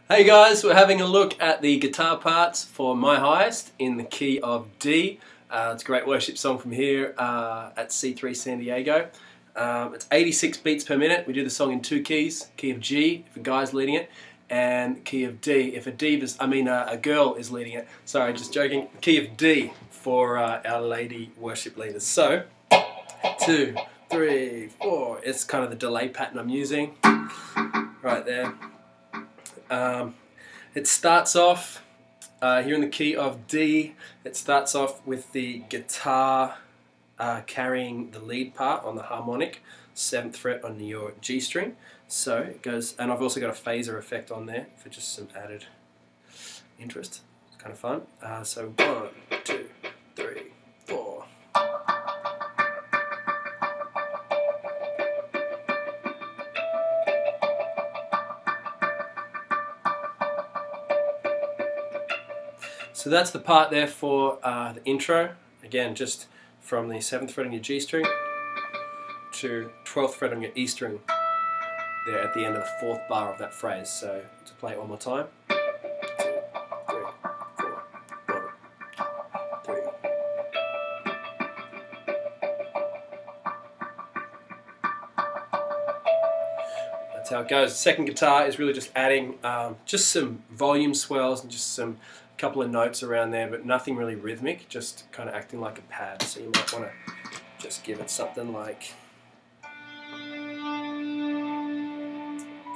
Hey guys, we're having a look at the guitar parts for My Highest in the key of D. It's a great worship song from here at C3 San Diego. It's 86 beats per minute. We do the song in two keys, key of G if a guy's leading it, and key of D if a girl is leading it. Sorry, just joking. Key of D for our lady worship leaders. So, 2, 3, 4. It's kind of the delay pattern I'm using right there. It starts off here in the key of D. It starts off with the guitar carrying the lead part on the harmonic, 7th fret on your G string. So it goes, and I've also got a phaser effect on there for just some added interest. It's kind of fun. So 1, 2, 3, 4. So that's the part there for the intro. Again, just from the 7th fret on your G string to 12th fret on your E string there at the end of the 4th bar of that phrase. So to play it one more time. 2, 3, 4, 1, 3. That's how it goes. The second guitar is really just adding just some volume swells and just some couple of notes around there, but nothing really rhythmic, just kind of acting like a pad. So you might want to just give it something like,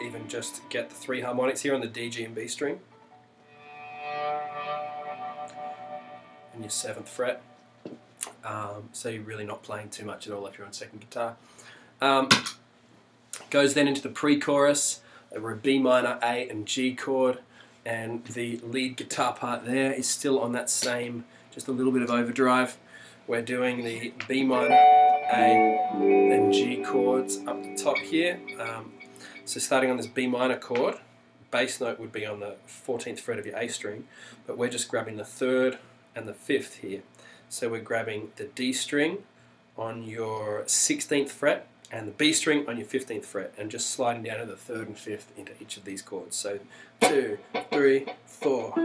even just get the 3 harmonics here on the D, G and B string and your 7th fret. So you're really not playing too much at all if you're on second guitar. Goes then into the pre-chorus, where a B minor, A and G chord, and the lead guitar part there is still on that same, just a little bit of overdrive. We're doing the B minor, A and G chords up the top here. So starting on this B minor chord, bass note would be on the 14th fret of your A string, but we're just grabbing the 3rd and the 5th here. So we're grabbing the D string on your 16th fret and the B string on your 15th fret, and just sliding down to the 3rd and 5th into each of these chords. So 2, 3, 4. 2,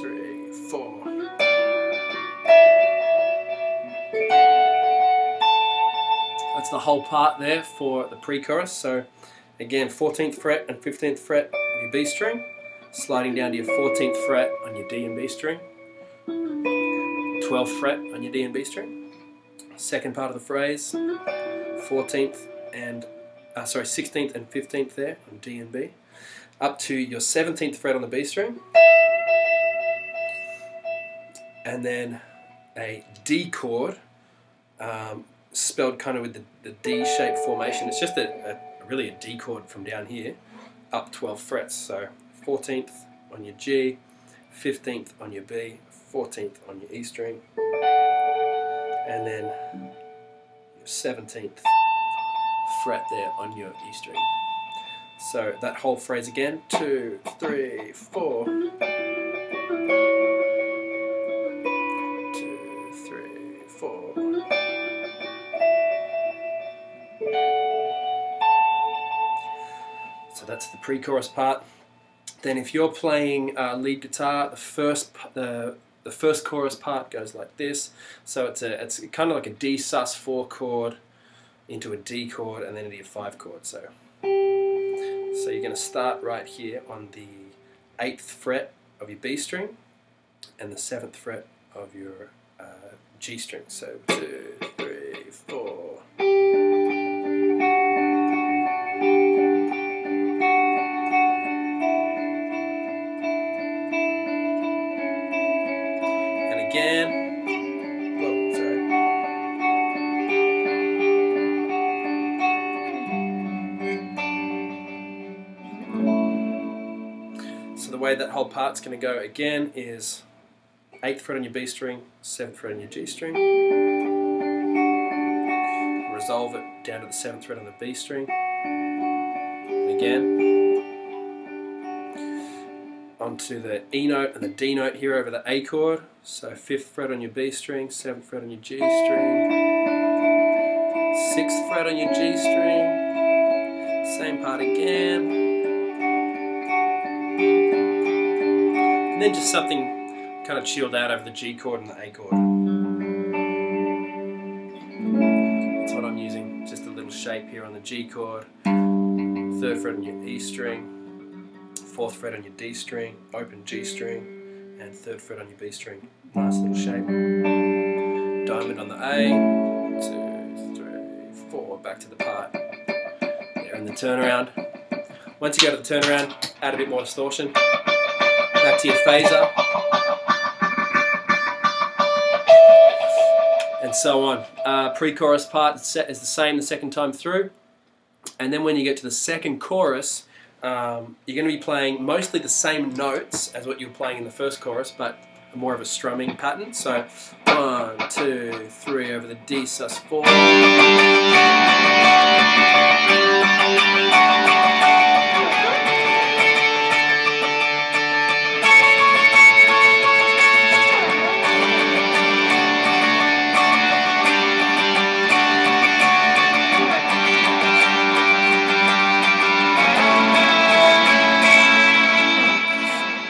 3, 4. That's the whole part there for the pre-chorus. So again, 14th fret and 15th fret of your B string, sliding down to your 14th fret on your D and B string, 12th fret on your D and B string. Second part of the phrase, 16th and 15th there on D and B, up to your 17th fret on the B string, and then a D chord, spelled kind of with the D-shaped formation. It's just really a D chord from down here, up 12 frets. So 14th on your G, 15th on your B, 14th on your E string, and then your 17th fret there on your E string. So that whole phrase again, 2, 3, 4. 2, 3, 4. So that's the pre-chorus part. Then if you're playing lead guitar, the first chorus part goes like this. So it's kind of like a D sus4 chord into a D chord and then into your 5 chord. So you're going to start right here on the 8th fret of your B string and the 7th fret of your G string. So 2, 3, 4. Again. Whoa, sorry. So the way that whole part's going to go again is 8th fret on your B string, 7th fret on your G string. Resolve it down to the 7th fret on the B string. And again. Onto the E note and the D note here over the A chord. So 5th fret on your B string, 7th fret on your G string, 6th fret on your G string, Same part again. And then just something kind of chilled out over the G chord and the A chord. That's what I'm using. Just a little shape here on the G chord. 3rd fret on your E string. 4th fret on your D string. Open G string. And 3rd fret on your B string. Nice little shape. Diamond on the A. 2, 3, 4. Back to the part. There in the turnaround. Once you go to the turnaround, add a bit more distortion. Back to your phaser. And so on. Pre-chorus part is the same the second time through. And then when you get to the second chorus, you're going to be playing mostly the same notes as what you were playing in the first chorus, but more of a strumming pattern. So 1, 2, 3 over the D sus4.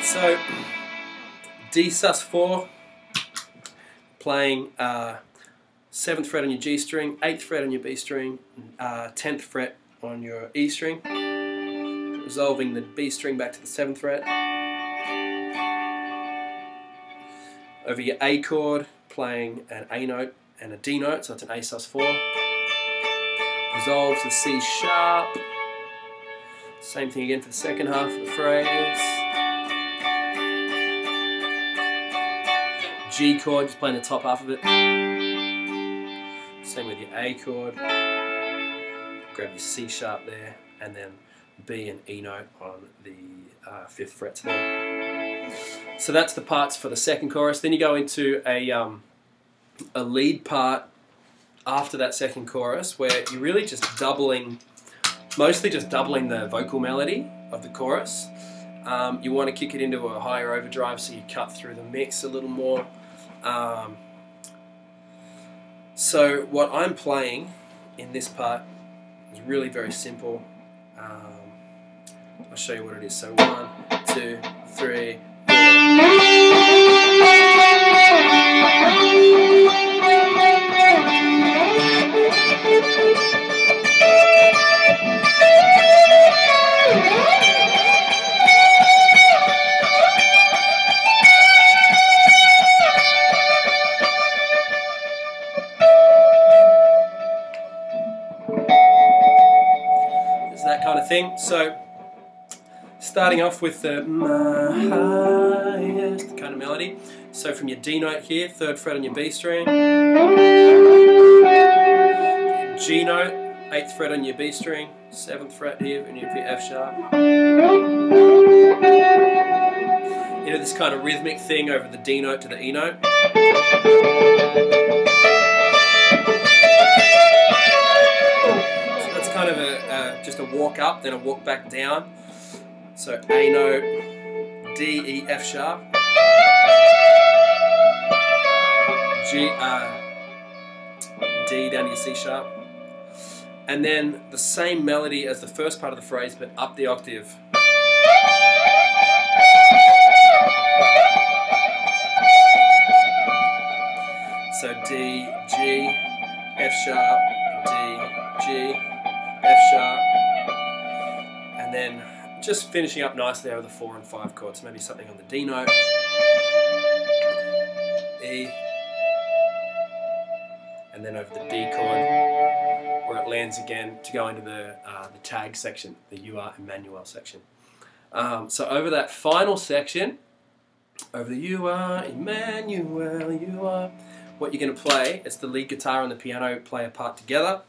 So D sus4, playing 7th fret on your G string, 8th fret on your B string, 10th fret on your E string, resolving the B string back to the 7th fret. Over your A chord, playing an A note and a D note, so it's an A sus4. Resolves the C sharp. Same thing again for the second half of the phrase. G chord, just playing the top half of it. Same with your A chord. Grab your C sharp there, and then B and E note on the 5th frets there. So that's the parts for the second chorus. Then you go into a lead part after that second chorus, where you're really just mostly just doubling the vocal melody of the chorus. You want to kick it into a higher overdrive so you cut through the mix a little more. So what I'm playing in this part is really very simple. I'll show you what it is. So 1, 2, 3, 4. That kind of thing. So starting off with the highest kind of melody. So from your D note here, 3rd fret on your B string, G note, 8th fret on your B string, 7th fret here on your F sharp. You know, this kind of rhythmic thing over the D note to the E note. Kind of just a walk up, then a walk back down. So A note, D, E, F sharp, G, D down to your C sharp, and then the same melody as the first part of the phrase, but up the octave. So D, G, F sharp, D, G, F sharp, and then just finishing up nicely over the 4 and 5 chords. Maybe something on the D note, E, and then over the D chord, where it lands again to go into the tag section, the You Are Emmanuel section. So over that final section, over the You Are Emmanuel, You Are, what you're going to play, it's the lead guitar and the piano play a part together.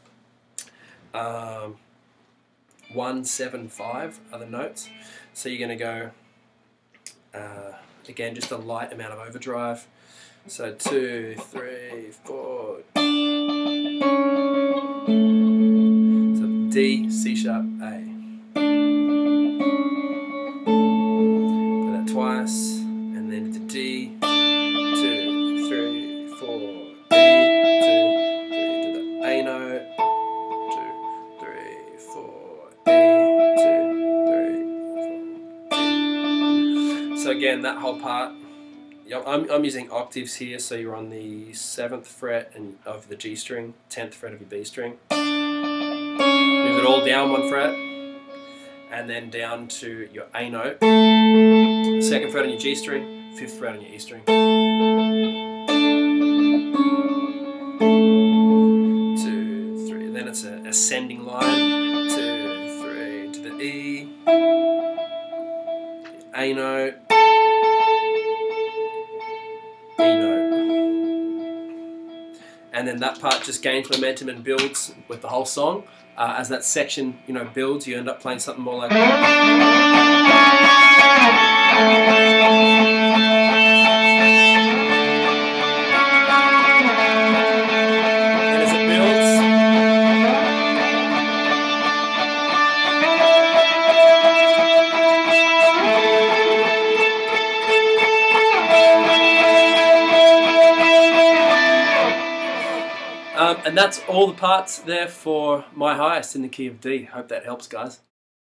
1, 7, 5 are the notes. So you're going to go, again, just a light amount of overdrive. So 2, 3, 4. So D, C sharp, A. Play that twice, and then to D, 2, 3, 4, D, 2, 3, to the A note. 2, 3, 4, D. So again, that whole part, I'm using octaves here, so you're on the 7th fret of the G string, 10th fret of your B string. Move it all down 1 fret, and then down to your A note, 2nd fret on your G string, 5th fret on your E string. 2, 3. Then it's an ascending line. 2, 3 to the E, A note, E note. And then that part just gains momentum and builds with the whole song. As that section, builds, you end up playing something more like. And as it builds, and that's all the parts there for My Highest in the key of D. Hope that helps, guys.